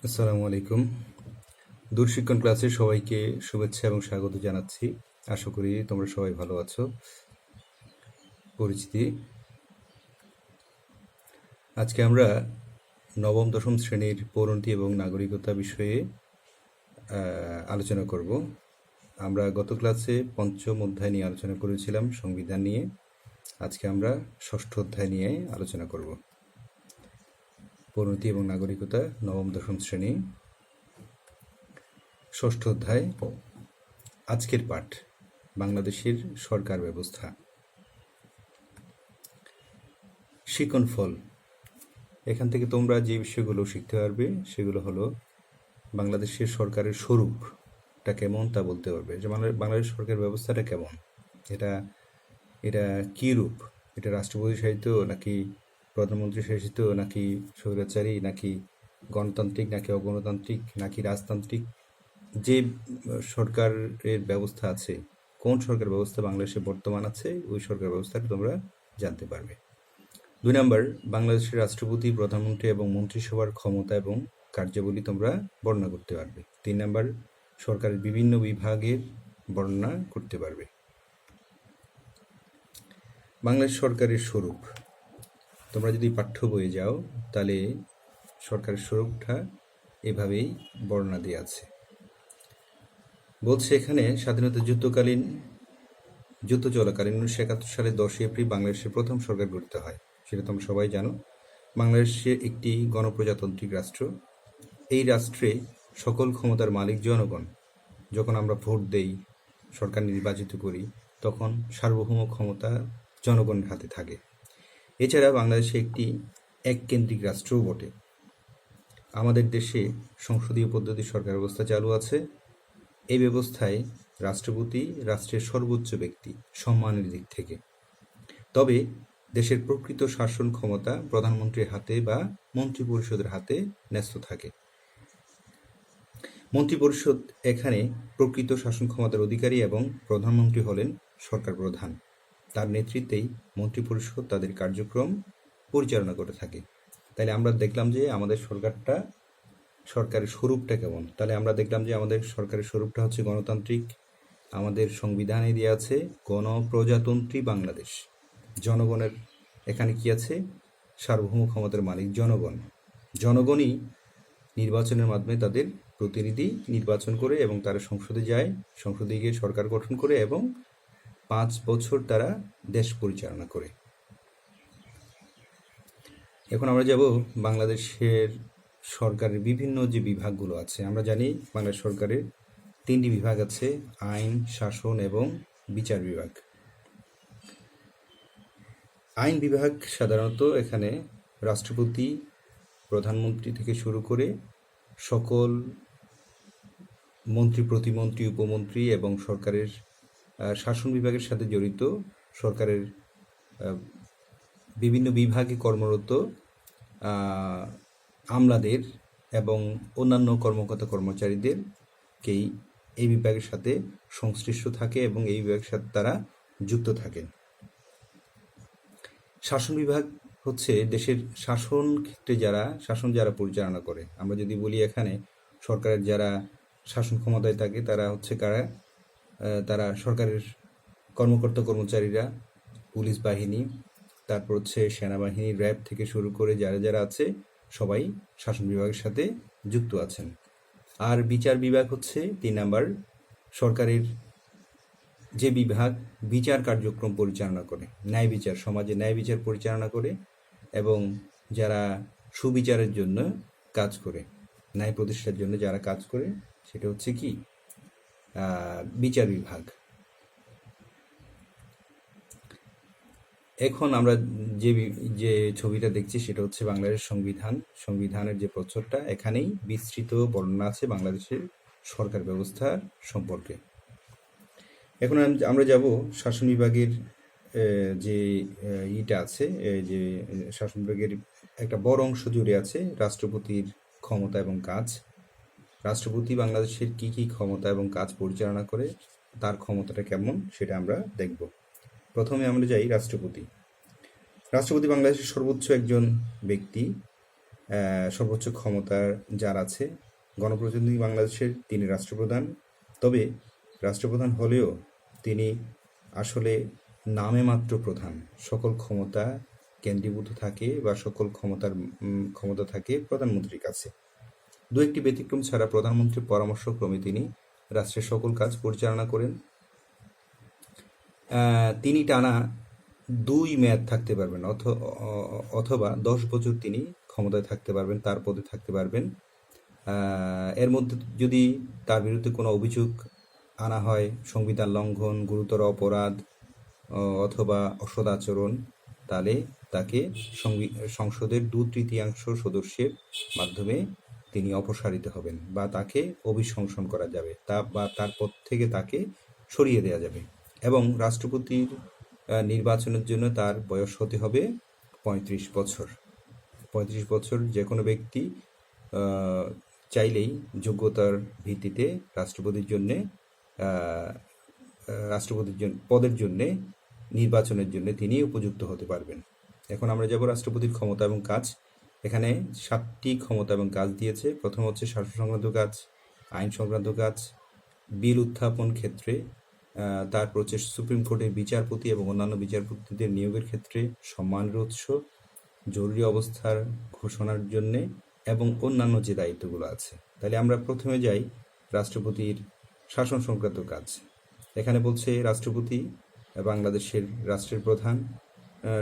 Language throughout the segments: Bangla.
আসসালামু আলাইকুম। দূরশিক্ষণ ক্লাসে সবাইকে শুভেচ্ছা এবং স্বাগত জানাচ্ছি। আশা করি তোমরা সবাই ভালো আছো। পরিচিতি, আজকে আমরা নবম দশম শ্রেণীর পরিণতি এবং নাগরিকতা বিষয়ে আলোচনা করব। আমরা গত ক্লাসে পঞ্চম অধ্যায় নিয়ে আলোচনা করেছিলাম, সংবিধান নিয়ে। আজকে আমরা ষষ্ঠ অধ্যায় নিয়ে আলোচনা করব, পরিণতি এবং নাগরিকতা, নবম দশম শ্রেণী, ষষ্ঠ অধ্যায়। আজকের পাঠ, বাংলাদেশের সরকার ব্যবস্থা। শিকন ফল, এখান থেকে তোমরা যে বিষয়গুলো শিখতে পারবে সেগুলো হলো বাংলাদেশের সরকারের স্বরূপটা কেমন তা বলতে পারবে, যে বাংলাদেশ সরকার ব্যবস্থাটা কেমন, এটা এটা কী রূপ, এটা রাষ্ট্রপতি শাসিত নাকি প্রধানমন্ত্রী শাসিত নাকি স্বৈরাচারী নাকি গণতান্ত্রিক নাকি অগণতান্ত্রিক নাকি রাজতান্ত্রিক, যে সরকারের ব্যবস্থা আছে, কোন সরকার ব্যবস্থা বাংলাদেশে বর্তমান আছে, ওই সরকার ব্যবস্থাটা তোমরা জানতে পারবে। 2 নম্বর, বাংলাদেশের রাষ্ট্রপতি, প্রধানমন্ত্রী এবং মন্ত্রিসভার ক্ষমতা এবং কার্যাবলী তোমরা বর্ণনা করতে পারবে। 3 নম্বর, সরকারের বিভিন্ন বিভাগের বর্ণনা করতে পারবে। বাংলাদেশ সরকারের স্বরূপ, তোমরা যদি পাঠ্য বইয়ে যাও তাহলে সরকারের স্বরূপটা এভাবেই বর্ণনা দেওয়া আছে। বলছে এখানে, স্বাধীনতা যুদ্ধ চলাকালীন 1971 সালে 10 এপ্রিল বাংলাদেশের প্রথম সরকার গঠিত হয়। সেটা তোমরা সবাই জানো। বাংলাদেশে একটি গণপ্রজাতান্ত্রিক রাষ্ট্র। এই রাষ্ট্রে সকল ক্ষমতার মালিক জনগণ। যখন আমরা ভোট দেই, সরকার নির্বাচিত করি, তখন সার্বভৌম ক্ষমতা জনগণের হাতে থাকে। এছাড়া বাংলাদেশে একটি এককেন্দ্রিক রাষ্ট্রও বটে। আমাদের দেশে সংসদীয় পদ্ধতির সরকার ব্যবস্থা চালু আছে। এই ব্যবস্থায় রাষ্ট্রপতি রাষ্ট্রের সর্বোচ্চ ব্যক্তি সম্মানের দিক থেকে। তবে দেশের প্রকৃত শাসন ক্ষমতা প্রধানমন্ত্রীর হাতে বা মন্ত্রিপরিষদের হাতে ন্যস্ত থাকে। মন্ত্রিপরিষদ এখানে প্রকৃত শাসন ক্ষমতার অধিকারী এবং প্রধানমন্ত্রী হলেন সরকার প্রধান। তার নেতৃত্বেই মন্ত্রিপরিষদ তাদের কার্যক্রম পরিচালনা করে থাকে। তাহলে আমরা দেখলাম যে আমাদের সরকারের স্বরূপটা কেমন। তাহলে আমরা দেখলাম যে আমাদের সরকারের স্বরূপটা হচ্ছে গণতান্ত্রিক। আমাদের সংবিধানে দেওয়া আছে গণপ্রজাতন্ত্রী বাংলাদেশ। জনগণের এখানে কি আছে? সার্বভৌম ক্ষমতার মালিক জনগণ। জনগণই নির্বাচনের মাধ্যমে তাদের প্রতিনিধি নির্বাচন করে এবং তারা সংসদে যায়, সংসদে গিয়ে সরকার গঠন করে এবং 5 বছর তারা দেশ পরিচালনা করে। এখন আমরা যাব বাংলাদেশের সরকারের বিভিন্ন যে বিভাগগুলো আছে। আমরা জানি বাংলাদেশ সরকারের 3টি বিভাগ আছে: আইন, শাসন এবং বিচার বিভাগ। আইন বিভাগ সাধারণত এখানে রাষ্ট্রপতি, প্রধানমন্ত্রী থেকে শুরু করে সকল মন্ত্রী, প্রতিমন্ত্রী, উপমন্ত্রী এবং সরকারের শাসন বিভাগের সাথে জড়িত সরকারের বিভিন্ন বিভাগে কর্মরত আমলাদের এবং অন্যান্য কর্মকর্তা কর্মচারীদেরকেই এই বিভাগের সাথে সংশ্লিষ্ট থাকে এবং এই বিভাগের সাথে তারা যুক্ত থাকেন। শাসন বিভাগ হচ্ছে দেশের শাসন ক্ষেত্রে যারা পরিচালনা করে। আমরা যদি বলি এখানে সরকারের যারা শাসন ক্ষমতায় থাকে তারা হচ্ছে কারা? তারা সরকারের কর্মকর্তা কর্মচারীরা, পুলিশ বাহিনী, তারপর হচ্ছে সেনাবাহিনী, র্যাব থেকে শুরু করে যারা আছে সবাই শাসন বিভাগের সাথে যুক্ত আছেন। আর বিচার বিভাগ হচ্ছে 3 নাম্বার, সরকারের যে বিভাগ বিচার কার্যক্রম পরিচালনা করে, ন্যায় বিচার, সমাজে ন্যায় বিচার পরিচালনা করে এবং যারা সুবিচারের জন্য কাজ করে, ন্যায় প্রতিষ্ঠার জন্য যারা কাজ করে, সেটা হচ্ছে কি বিচার বিভাগ। এখন আমরা যে ছবিটা দেখছি সেটা হচ্ছে বাংলাদেশের সংবিধানের যে প্রচ্ছদটা। এখানেই বিস্তৃত বর্ণনা আছে বাংলাদেশের সরকার ব্যবস্থা সম্পর্কে। এখন আমরা যাব শাসন বিভাগের যে ইটা আছে, যে শাসন বিভাগের একটা বড় অংশ জুড়ে আছে রাষ্ট্রপতির ক্ষমতা এবং কাজ। রাষ্ট্রপতি বাংলাদেশের কি কি ক্ষমতা এবং কাজ পরিচালনা করে, তার ক্ষমতাটা কেমন, সেটা আমরা দেখব। প্রথমে আমরা যাই রাষ্ট্রপতি বাংলাদেশের সর্বোচ্চ একজন ব্যক্তি। সর্বোচ্চ ক্ষমতার যার আছে গণপ্রজাতন্ত্রী বাংলাদেশের তিনি রাষ্ট্রপ্রধান। তবে রাষ্ট্রপ্রধান হলেও তিনি আসলে নামে মাত্র প্রধান। সকল ক্ষমতা কেন্দ্রীভূত থাকে বা সকল ক্ষমতা থাকে প্রধানমন্ত্রীর কাছে। দু একটি ব্যতিক্রম ছাড়া প্রধানমন্ত্রীর পরামর্শক্রমে তিনি রাষ্ট্রের সকল কাজ পরিচালনা করেন। তিনি টানা 2 মেয়াদ থাকতে পারবেন অথবা 10 বছর তিনি ক্ষমতায় থাকতে পারবেন, তার পদে থাকতে পারবেন। এর মধ্যে যদি তার বিরুদ্ধে কোনো অভিযোগ আনা হয়, সংবিধান লঙ্ঘন, গুরুতর অপরাধ অথবা অসদাচরণ, তাহলে তাকে সংসদের 2/3 সদস্যের মাধ্যমে তিনি অপসারিত হবেন বা তাকে অভিশংসন করা যাবে, তার পদ থেকে তাকে সরিয়ে দেওয়া যাবে। এবং রাষ্ট্রপতির নির্বাচনের জন্য তার বয়স হতে হবে 35 বছর। 35 বছর যে কোনো ব্যক্তি চাইলেই যোগ্যতার ভিত্তিতে রাষ্ট্রপতির পদের জন্যে নির্বাচনের জন্য তিনি উপযুক্ত হতে পারবেন। এখন আমরা যাব রাষ্ট্রপতির ক্ষমতা এবং কাজ। এখানে 7টি ক্ষমতা এবং কাজ দিয়েছে। প্রথম হচ্ছে শাসন সংক্রান্ত কাজ, আইন সংক্রান্ত কাজ, বিল উত্থাপন ক্ষেত্রে, তারপর হচ্ছে সুপ্রিম কোর্টের বিচারপতি এবং অন্যান্য বিচারপতিদের নিয়োগের ক্ষেত্রে সম্মানের উৎস, জরুরি অবস্থার ঘোষণার জন্যে এবং অন্যান্য যে দায়িত্বগুলো আছে। তাহলে আমরা প্রথমে যাই রাষ্ট্রপতির শাসন সংক্রান্ত কাজ। এখানে বলছে রাষ্ট্রপতি বাংলাদেশের রাষ্ট্রের প্রধান,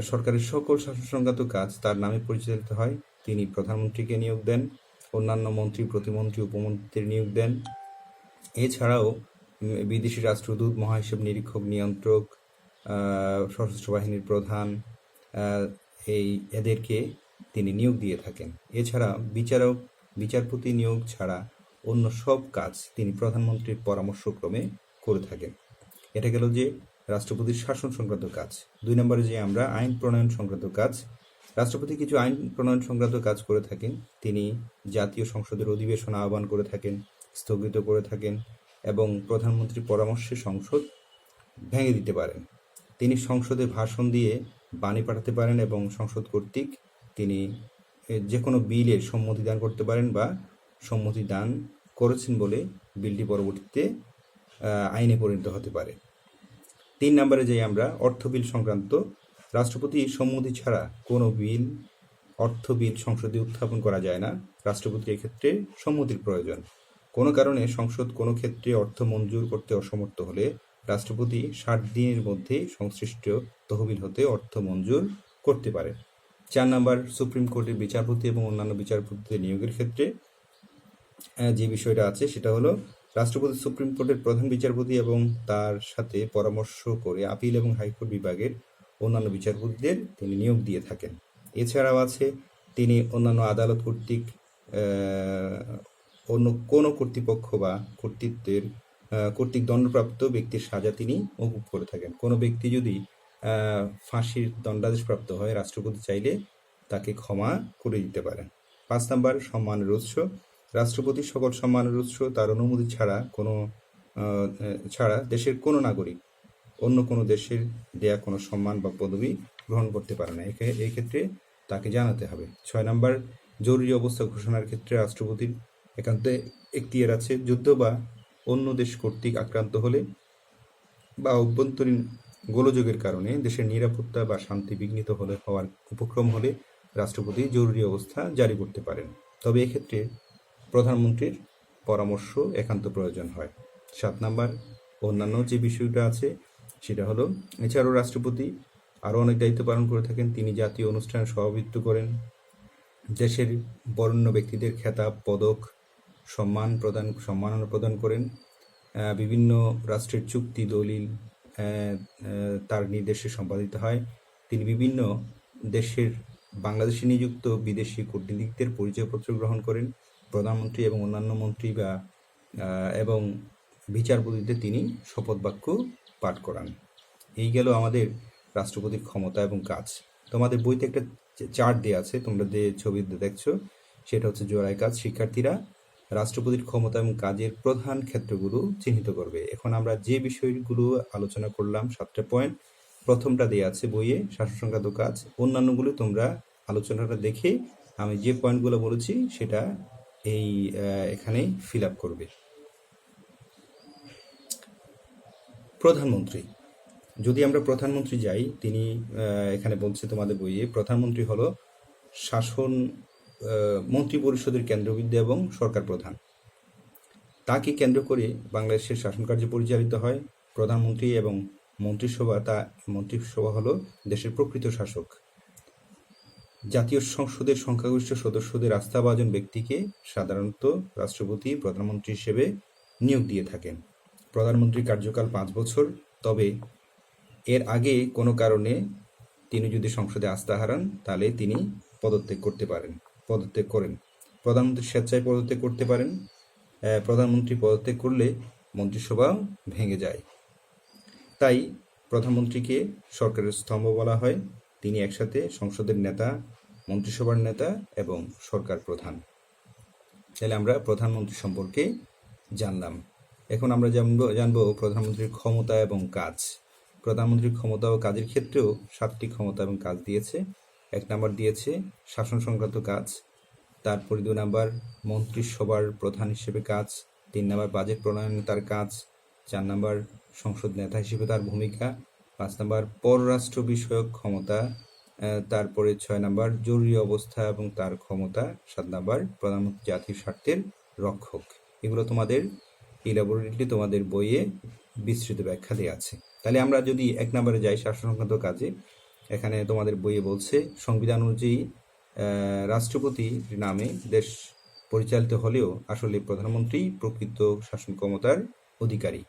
সরকারের সকল শাসন সংক্রান্ত কাজ তার নামে পরিচালিত হয়। তিনি প্রধানমন্ত্রীকে নিয়োগ দেন, অন্যান্য মন্ত্রী, প্রতিমন্ত্রী, উপমন্ত্রীদের নিয়োগ দেন। এছাড়াও বিদেশি রাষ্ট্রদূত, মহাহিসাব নিরীক্ষক, নিয়ন্ত্রক, সশস্ত্র বাহিনীর প্রধান, এদেরকে তিনি নিয়োগ দিয়ে থাকেন। এছাড়া বিচারপতি নিয়োগ ছাড়া অন্য সব কাজ তিনি প্রধানমন্ত্রীর পরামর্শক্রমে করে থাকেন। এটা গেল যে রাষ্ট্রপতির শাসন সংক্রান্ত কাজ। 2 নম্বরে যে আমরা আইন প্রণয়ন সংক্রান্ত কাজ। রাষ্ট্রপতি কিছু আইন প্রণয়ন সংক্রান্ত কাজ করে থাকেন। তিনি জাতীয় সংসদের অধিবেশন আহ্বান করে থাকেন, স্থগিত করে থাকেন এবং প্রধানমন্ত্রীর পরামর্শে সংসদ ভেঙে দিতে পারেন। তিনি সংসদে ভাষণ দিয়ে বাণী পাঠাতে পারেন এবং সংসদ কর্তৃক তিনি যে কোনো বিলের সম্মতি দান করতে পারেন বা সম্মতি দান করেছেন বলে বিলটি পরবর্তীতে আইনে পরিণত হতে পারে। 3 নম্বরে যাই আমরা অর্থ বিল সংক্রান্ত। রাষ্ট্রপতি সম্মতি ছাড়া কোনো অর্থ বিল সংসদে উত্থাপন করা যায় না। রাষ্ট্রপতির এক্ষেত্রে সম্মতির প্রয়োজন। কোনো কারণে সংসদ কোনো ক্ষেত্রে অর্থ মঞ্জুর করতে অসমর্থ হলে রাষ্ট্রপতি 60 দিনের মধ্যে সংশ্লিষ্ট তহবিল হতে অর্থ মঞ্জুর করতে পারে। 4 নম্বর সুপ্রিম কোর্টের বিচারপতি এবং অন্যান্য বিচারপতিদের নিয়োগের ক্ষেত্রে যে বিষয়টা আছে সেটা হলো রাষ্ট্রপতি সুপ্রিম কোর্টের প্রধান বিচারপতি এবং তার সাথে পরামর্শ করে আপিল এবং হাইকোর্ট বিভাগের অন্যান্য বিচারপতিদের তিনি নিয়োগ দিয়ে থাকেন। এছাড়াও আছে তিনি অন্যান্য আদালত অন্য কোনো কর্তৃপক্ষ বা কর্তৃক দণ্ডপ্রাপ্ত ব্যক্তির সাজা তিনি মওকুফ করে থাকেন। কোনো ব্যক্তি যদি ফাঁসির দণ্ডাদেশপ্রাপ্ত হয়, রাষ্ট্রপতি চাইলে তাকে ক্ষমা করে দিতে পারেন। 5 নম্বর সম্মানের উৎস। রাষ্ট্রপতি সকল সম্মানের উৎস তার অনুমতি ছাড়া দেশের কোনো নাগরিক অন্য কোনো দেশের দেয়া কোনো সম্মান বা পদবি গ্রহণ করতে পারে না। এই ক্ষেত্রে তাকে জানাতে হবে। 6 নম্বর জরুরি অবস্থা ঘোষণার ক্ষেত্রে রাষ্ট্রপতির একান্তে এখতিয়ার আছে। যুদ্ধ বা অন্য দেশ কর্তৃক আক্রান্ত হলে বা অভ্যন্তরীণ গোলযোগের কারণে দেশের নিরাপত্তা বা শান্তি বিঘ্নিত হওয়ার উপক্রম হলে রাষ্ট্রপতি জরুরি অবস্থা জারি করতে পারেন। তবে এক্ষেত্রে প্রধানমন্ত্রীর পরামর্শ একান্ত প্রয়োজন হয়। 7 নম্বর অন্যান্য যে বিষয়টা আছে সেটা হলো এছাড়াও রাষ্ট্রপতি আরও অনেক দায়িত্ব পালন করে থাকেন। তিনি জাতীয় অনুষ্ঠানে সভাপতিত্ব করেন, দেশের বরেণ্য ব্যক্তিদের খেতাব, পদক, সম্মাননা প্রদান করেন, বিভিন্ন রাষ্ট্রের চুক্তি, দলিল তার নির্দেশে সম্পাদিত হয়। তিনি বিভিন্ন দেশের বাংলাদেশে নিযুক্ত বিদেশি কূটনীতিকদের পরিচয়পত্র গ্রহণ করেন। প্রধানমন্ত্রী এবং অন্যান্য মন্ত্রী এবং বিচারপতিদের তিনি শপথ বাক্য পাঠ করান। এই গেল আমাদের রাষ্ট্রপতির ক্ষমতা এবং কাজ। তোমাদের বইতে একটা চার্ট দেওয়া আছে, তোমরা যে ছবিতে দেখছো সেটা হচ্ছে জোড়ায় কাজ। শিক্ষার্থীরা রাষ্ট্রপতির ক্ষমতা এবং কাজের প্রধান ক্ষেত্রগুলো চিহ্নিত করবে। এখন আমরা যে বিষয়গুলো আলোচনা করলাম 7টা পয়েন্ট, প্রথমটা দেওয়া আছে বইয়ে, শাসন সংক্রান্ত কাজ। অন্যান্যগুলো তোমরা আলোচনাটা দেখে আমি যে পয়েন্টগুলো বলেছি সেটা এখানে ফিল আপ করবে। প্রধানমন্ত্রী, যদি আমরা প্রধানমন্ত্রী যাই, তিনি এখানে বলছে তোমাদের বইয়ে, প্রধানমন্ত্রী হলো শাসন মন্ত্রী পরিষদের কেন্দ্রবিন্দু এবং সরকার প্রধান। তাকে কেন্দ্র করে বাংলাদেশের শাসন কার্য পরিচালিত হয়। প্রধানমন্ত্রী এবং মন্ত্রিসভা হলো দেশের প্রকৃত শাসক। জাতীয় সংসদের সংখ্যাগরিষ্ঠ সদস্যদের আস্থাভাজন ব্যক্তিকে সাধারণত রাষ্ট্রপতি প্রধানমন্ত্রী হিসেবে নিয়োগ দিয়ে থাকেন। প্রধানমন্ত্রীর কার্যকাল 5 বছর, তবে এর আগে কোনো কারণে তিনি যদি সংসদে আস্থা হারান তাহলে তিনি পদত্যাগ করেন। প্রধানমন্ত্রী স্বেচ্ছায় পদত্যাগ করতে পারেন। প্রধানমন্ত্রী পদত্যাগ করলে মন্ত্রিসভাও ভেঙে যায়। তাই প্রধানমন্ত্রীকে সরকারের স্তম্ভ বলা হয়। তিনি একসাথে সংসদের নেতা, মন্ত্রিসভার নেতা এবং সরকার প্রধান। তাহলে আমরা প্রধানমন্ত্রী সম্পর্কে জানলাম। এখন আমরা জানবো প্রধানমন্ত্রীর ক্ষমতা এবং কাজ। প্রধানমন্ত্রীর ক্ষমতা ও কাজের ক্ষেত্রেও 7টি ক্ষমতা এবং কাজ দিয়েছে। 1 নাম্বার দিয়েছে শাসন সংক্রান্ত কাজ, তারপরে 2 নাম্বার মন্ত্রিসভার প্রধান হিসেবে কাজ, 3 নাম্বার বাজেট প্রণয়নে তার কাজ, 4 নাম্বার সংসদ নেতা হিসেবে তার ভূমিকা, 5 নাম্বার পররাষ্ট্র বিষয়ক ক্ষমতা, তারপরে 6 নাম্বার জরুরি অবস্থা এবং তার ক্ষমতা, 7 নাম্বার প্রধানমন্ত্রী জাতীয় স্বার্থের রক্ষক। এগুলো তোমাদের ইলাবোরেটলি তোমাদের বইয়ে বিস্তৃত ব্যাখ্যা দেওয়া আছে। তাহলে আমরা যদি 1 নম্বরে যাই, শাসন সংক্রান্ত কাজে, এখানে তোমাদের বইয়ে বলছে সংবিধান অনুযায়ী রাষ্ট্রপতির নামে দেশ পরিচালিত হলেও আসলে প্রধানমন্ত্রী প্রকৃত শাসন ক্ষমতার অধিকারী।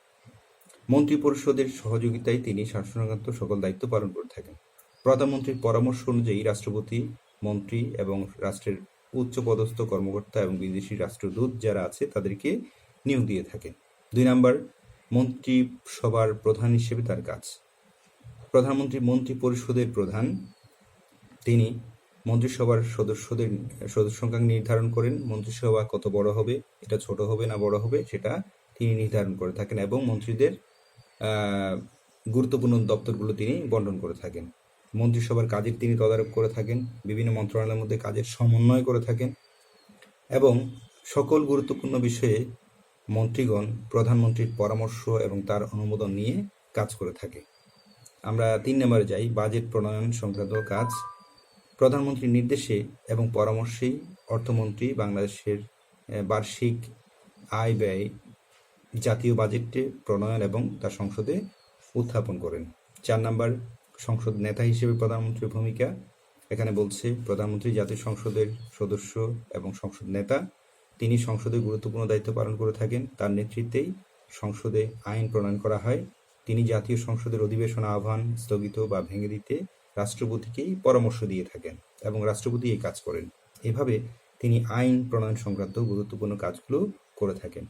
মন্ত্রী পরিষদের সহযোগিতায় তিনি শাসন সংক্রান্ত সকল দায়িত্ব পালন করে থাকেন। প্রধানমন্ত্রীর পরামর্শ অনুযায়ী রাষ্ট্রপতি, মন্ত্রী এবং রাষ্ট্রের উচ্চপদস্থ কর্মকর্তা এবং বিদেশি রাষ্ট্রদূত যারা আছে তাদেরকে নিয়োগ দিয়ে থাকেন। 2 নাম্বার মন্ত্রিসভার প্রধান হিসেবে তার কাজ। প্রধানমন্ত্রী মন্ত্রী পরিষদের প্রধান। তিনি মন্ত্রিসভার সদস্য সংখ্যা নির্ধারণ করেন। মন্ত্রিসভা কত বড় হবে, এটা ছোট হবে না বড় হবে, সেটা তিনি নির্ধারণ করে থাকেন এবং মন্ত্রীদের গুরুত্বপূর্ণ দপ্তরগুলো তিনি বন্টন করে থাকেন। মন্ত্রিসভার কাজের তিনি তদারক করে থাকেন, বিভিন্ন মন্ত্রণালয়ের মধ্যে কাজের সমন্বয় করে থাকেন এবং সকল গুরুত্বপূর্ণ বিষয়ে মন্ত্রীগণ প্রধানমন্ত্রীর পরামর্শ এবং তার অনুমোদন নিয়ে কাজ করে থাকে। আমরা 3 নম্বরে যাই, বাজেট প্রণয়ন সংক্রান্ত কাজ। প্রধানমন্ত্রীর নির্দেশে এবং পরামর্শেই অর্থমন্ত্রী বাংলাদেশের বার্ষিক আয় ব্যয় জাতীয় বাজেটে প্রণয়ন এবং তা সংসদে উত্থাপন করেন। 4 নম্বর সংসদ নেতা হিসেবে প্রধানমন্ত্রীর ভূমিকা। এখানে বলছে প্রধানমন্ত্রী জাতীয় সংসদের সদস্য এবং সংসদ নেতা। তিনি সংসদে গুরুত্বপূর্ণ দায়িত্ব পালন করে থাকেন। তার নেতৃত্বেই সংসদে আইন প্রণয়ন করা হয়। তিনি জাতীয় সংসদের অধিবেশন আহ্বান, স্থগিত বা ভেঙে দিতে রাষ্ট্রপতিকেই পরামর্শ দিয়ে থাকেন এবং রাষ্ট্রপতি এই কাজ করেন। এভাবে তিনি আইন প্রণয়ন সংক্রান্ত গুরুত্বপূর্ণ কাজগুলো করে থাকেন।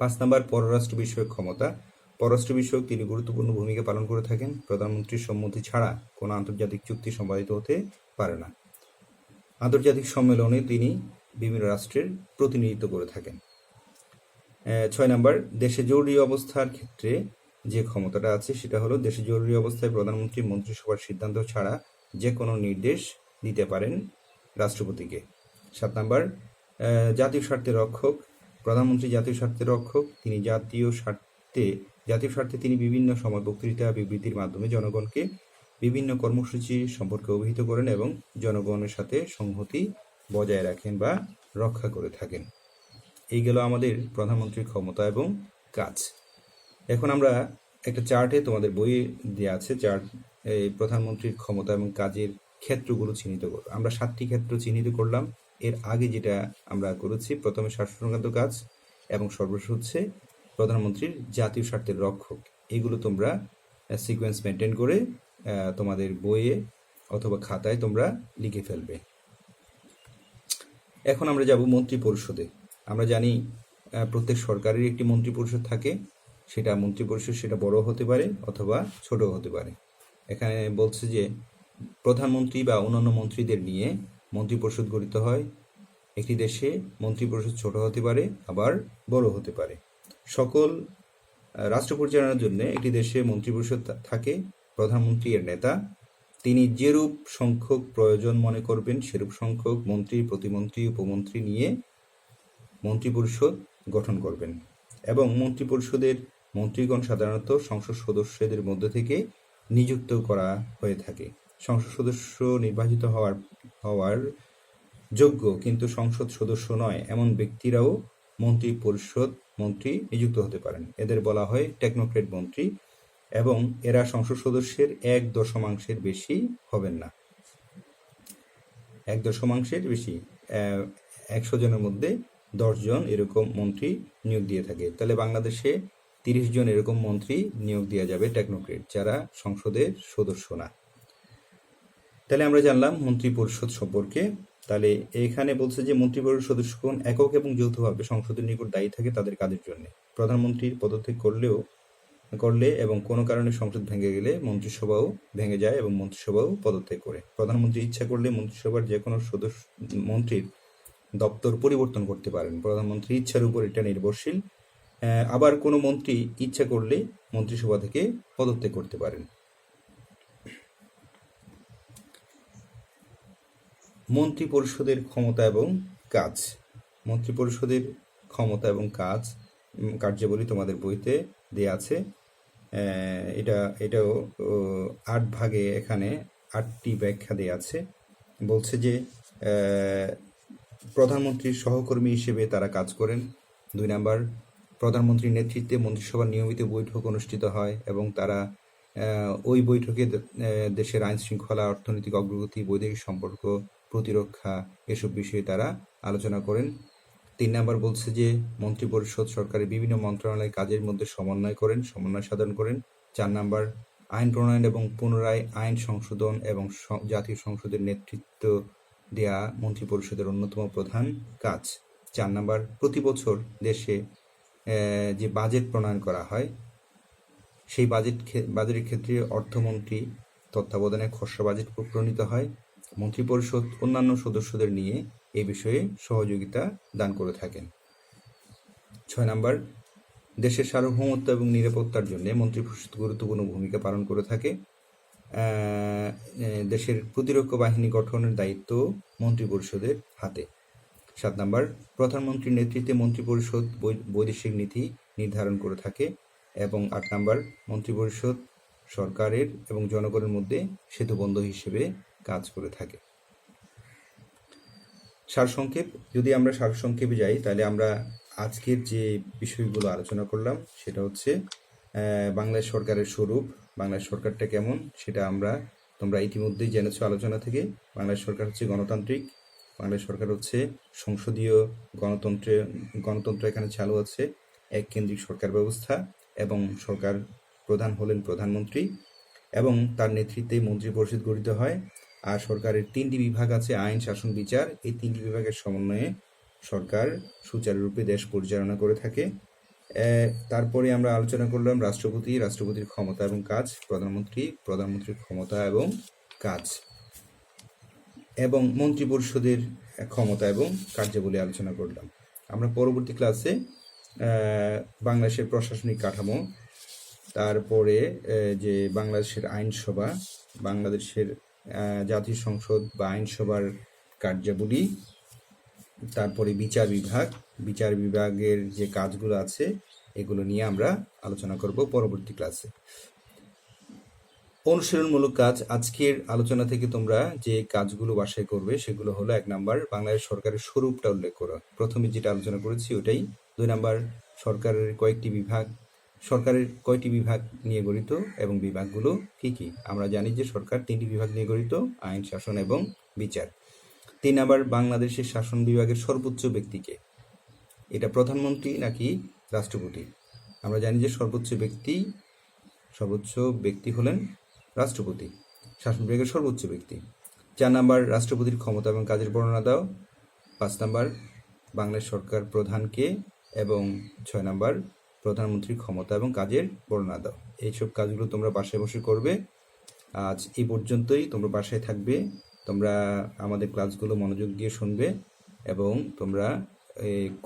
5 নম্বর পররাষ্ট্র বিষয়ক ক্ষমতা। পররাষ্ট্র বিষয়ক তিনি গুরুত্বপূর্ণ ভূমিকা পালন করে থাকেন। প্রধানমন্ত্রীর সম্মতি ছাড়া কোনো আন্তর্জাতিক চুক্তি সম্পাদিত হতে পারে না। আন্তর্জাতিক সম্মেলনে তিনি বিভিন্ন রাষ্ট্রের প্রতিনিধিত্ব করে থাকেন। 6 নম্বর দেশে জরুরি অবস্থার ক্ষেত্রে যে ক্ষমতাটা আছে সেটা হলো দেশে জরুরি অবস্থায় প্রধানমন্ত্রী মন্ত্রিসভার সিদ্ধান্ত ছাড়া যে কোনো নির্দেশ দিতে পারেন রাষ্ট্রপতিকে। 7 নম্বর জাতীয় স্বার্থের রক্ষক। প্রধানমন্ত্রী জাতীয় স্বার্থের রক্ষক। তিনি জাতীয় স্বার্থে তিনি বিভিন্ন সময় বক্তৃতা, বিবৃতির মাধ্যমে জনগণকে বিভিন্ন কর্মসূচি সম্পর্কে অবহিত করেন এবং জনগণের সাথে সংহতি বজায় রাখেন বা রক্ষা করে থাকেন। এই গেল আমাদের প্রধানমন্ত্রীর ক্ষমতা এবং কাজ। এখন আমরা একটা চার্টে, তোমাদের বইয়ে দেওয়া আছে চার্ট, এই প্রধানমন্ত্রীর ক্ষমতা এবং কাজের ক্ষেত্রগুলো চিহ্নিত করব। আমরা 7টি ক্ষেত্র চিহ্নিত করলাম। এর আগে যেটা আমরা করেছি, প্রথমে শাসন সংক্রান্ত কাজ এবং সর্বশেষ হচ্ছে প্রধানমন্ত্রীর জাতীয় স্বার্থের রক্ষক। এগুলো তোমরা সিকোয়েন্স মেনটেন করে তোমাদের বইয়ে অথবা খাতায় তোমরা লিখে ফেলবে। এখন আমরা যাব মন্ত্রী পরিষদে। আমরা জানি প্রত্যেক সরকারের একটি মন্ত্রী পরিষদ থাকে। সেটা মন্ত্রী পরিষদ সেটা বড় হতে পারে অথবা ছোট হতে পারে। এখানে বলছে যে প্রধানমন্ত্রী বা অন্যান্য মন্ত্রীদের নিয়ে মন্ত্রী পরিষদ গঠিত হয়। একটি দেশে মন্ত্রী পরিষদ ছোট হতে পারে আবার বড় হতে পারে। সকল রাষ্ট্র পরিচালনার জন্য একটি দেশে মন্ত্রী পরিষদ থাকে। প্রধানমন্ত্রী এর নেতা, তিনি যেরূপ সংখ্যক প্রয়োজন মনে করবেন সেরূপ সংখ্যক মন্ত্রী, প্রতিমন্ত্রী, উপমন্ত্রী নিয়ে মন্ত্রিপরিষদ গঠন করবেন এবং মন্ত্রিপরিষদের মন্ত্রীগণ সাধারণত সংসদ সদস্যদের মধ্যে থেকে নিযুক্ত করা হয়ে থাকে। সংসদ সদস্য নির্বাচিত হওয়ার যোগ্য কিন্তু সংসদ সদস্য নয় এমন ব্যক্তিরাও মন্ত্রী নিযুক্ত হতে পারেন। এদের বলা হয় টেকনোক্রেট মন্ত্রী এবং এরা সংসদ সদস্যের 1/10 বেশি হবেন না। 1/10 বেশি, 100 জনের মধ্যে 10 জন এরকম মন্ত্রী নিয়োগ দিয়ে থাকে। তাহলে বাংলাদেশে 30 জন এরকম মন্ত্রী নিয়োগ দেওয়া যাবে টেকনোক্রেট, যারা সংসদের সদস্য না। তাহলে আমরা জানলাম মন্ত্রী পরিষদ সম্পর্কে। তাহলে এখানে বলছে যে মন্ত্রী পরিষদ সদস্যগণ একক এবং যৌথভাবে সংসদের নিকট দায়ী থাকে তাদের কাজের জন্য। প্রধানমন্ত্রীর পদত্যাগ করলে এবং কোনো কারণে সংসদ ভেঙে গেলে মন্ত্রিসভাও ভেঙে যায় এবং মন্ত্রিসভাও পদত্যাগ করে। প্রধানমন্ত্রী ইচ্ছা করলে মন্ত্রিসভার যে কোনো মন্ত্রীর দপ্তর পরিবর্তন করতে পারেন। প্রধানমন্ত্রীর ইচ্ছার উপর এটা নির্ভরশীল। আবার কোনো মন্ত্রী ইচ্ছা করলে মন্ত্রিসভা থেকে পদত্যাগ করতে পারেন। মন্ত্রী পরিষদের ক্ষমতা এবং কাজ। মন্ত্রী পরিষদের ক্ষমতা এবং কার্যাবলী তোমাদের বইতে দেয়া আছে। এটাও 8 ভাগে, এখানে 8টি ব্যাখ্যা দেয়া আছে। বলছে যে প্রধানমন্ত্রীর সহকর্মী হিসেবে তারা কাজ করেন। 2 নাম্বার, প্রধানমন্ত্রীর নেতৃত্বে মন্ত্রিসভার নিয়মিত বৈঠক অনুষ্ঠিত হয় এবং তারা ওই বৈঠকে দেশের আইন শৃঙ্খলা, অর্থনৈতিক অগ্রগতি, বৈদেশিক সম্পর্ক, প্রতিরক্ষা এসব বিষয়ে তারা আলোচনা করেন। 3 নাম্বার বলছে যে মন্ত্রিপরিষদ সরকারের বিভিন্ন মন্ত্রণালয়ের কাজের মধ্যে সমন্বয় সাধন করেন। 4 নাম্বার, আইন প্রণয়ন এবং পুনরায় আইন সংশোধন এবং জাতীয় সংসদের নেতৃত্ব দেয়া মন্ত্রিপরিষদের অন্যতম প্রধান কাজ। 4 নাম্বার, প্রতি বছর দেশে যে বাজেট প্রণয়ন করা হয় সেই বাজেটের ক্ষেত্রে অর্থমন্ত্রী তত্ত্বাবধানে খসড়া বাজেট প্রণীত হয়। মন্ত্রিপরিষদ অন্যান্য সদস্যদের নিয়ে এ বিষয়ে সহযোগিতা দান করে থাকেন। 6 নাম্বার, দেশের সার্বভৌমত্ব এবং নিরাপত্তার জন্য মন্ত্রিপরিষদ গুরুত্বপূর্ণ ভূমিকা পালন করে থাকে। দেশের প্রতিরক্ষা বাহিনী গঠনের দায়িত্ব মন্ত্রিপরিষদের হাতে। 7 নাম্বার, প্রধানমন্ত্রীর নেতৃত্বে মন্ত্রিপরিষদ বৈদেশিক নীতি নির্ধারণ করে থাকে। এবং 8 নাম্বার, মন্ত্রিপরিষদ সরকারের এবং জনগণের মধ্যে সেতুবন্ধ হিসেবে কাজ করে থাকে। সারসংক্ষেপ, যদি আমরা সারসংক্ষেপে যাই তাহলে আমরা আজকের যে বিষয়গুলো আলোচনা করলাম সেটা হচ্ছে বাংলাদেশ সরকারের স্বরূপ, বাংলাদেশ সরকারটা কেমন সেটা তোমরা ইতিমধ্যেই জেনেছো আলোচনা থেকে। বাংলাদেশ সরকার হচ্ছে গণতান্ত্রিক, বাংলাদেশ সরকার হচ্ছে সংসদীয় গণতন্ত্র এখানে চালু আছে, এককেন্দ্রিক সরকার ব্যবস্থা এবং সরকার প্রধান হলেন প্রধানমন্ত্রী এবং তার নেতৃত্বে মন্ত্রিপরিষদ গঠিত হয়। আর সরকারের 3টি বিভাগ আছে, আইন, শাসন, বিচার। এই 3টি বিভাগের সমন্বয়ে সরকার সুচারুরূপে দেশ পরিচালনা করে থাকে। তারপরে আমরা আলোচনা করলাম রাষ্ট্রপতির ক্ষমতা এবং কাজ, প্রধানমন্ত্রীর ক্ষমতা এবং কাজ, এবং মন্ত্রিপরিষদের ক্ষমতা এবং কার্যাবলী আলোচনা করলাম। আমরা পরবর্তী ক্লাসে বাংলাদেশের প্রশাসনিক কাঠামো, তারপরে যে বাংলাদেশের আইনসভা, বাংলাদেশের জাতীয় সংসদ বা আইনসভার কার্যাবলী, তারপরে বিচার বিভাগের যে কাজগুলো আছে এগুলো নিয়ে আমরা আলোচনা করব পরবর্তী ক্লাসে। অনুশীলনমূলক কাজ, আজকের আলোচনা থেকে তোমরা যে কাজগুলো বাসায় করবে সেগুলো হলো: 1 নাম্বার, বাংলাদেশ সরকারের স্বরূপটা উল্লেখ করো, প্রথমে যেটা আলোচনা করেছি ওটাই। 2 নাম্বার, সরকারের কয়টি বিভাগ নিয়ে গঠিত এবং বিভাগগুলো কি কি। আমরা জানি যে সরকার 3টি বিভাগ নিয়ে গঠিত, আইন, শাসন এবং বিচার। 3 নাম্বার, বাংলাদেশের শাসন বিভাগের সর্বোচ্চ ব্যক্তিকে, এটা প্রধানমন্ত্রী নাকি রাষ্ট্রপতি। আমরা জানি যে সর্বোচ্চ ব্যক্তি হলেন রাষ্ট্রপতি, শাসন বিভাগের সর্বোচ্চ ব্যক্তি। 4 নাম্বার, রাষ্ট্রপতির ক্ষমতা এবং কাজের বর্ণনা দাও। 5 নাম্বার, বাংলাদেশ সরকার প্রধানকে, এবং 6 নাম্বার, প্রধানমন্ত্রীর ক্ষমতা এবং কাজের বর্ণনা দাও। এইসব কাজগুলো তোমরা বাসায় বসে করবে। আজ এই পর্যন্তই, তোমরা বাসায় থাকবে, তোমরা আমাদের ক্লাসগুলো মনোযোগ দিয়ে শুনবে এবং তোমরা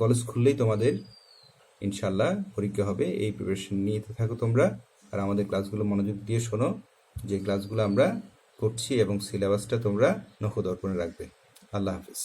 কলেজ খুললেই তোমাদের ইনশাল্লাহ পরীক্ষা হবে, এই প্রিপারেশন নিতে থাকো তোমরা। আর আমাদের ক্লাসগুলো মনোযোগ দিয়ে শোনো, যে ক্লাসগুলো আমরা করছি এবং সিলেবাসটা তোমরা নখদর্পণে রাখবে। আল্লাহ হাফিজ।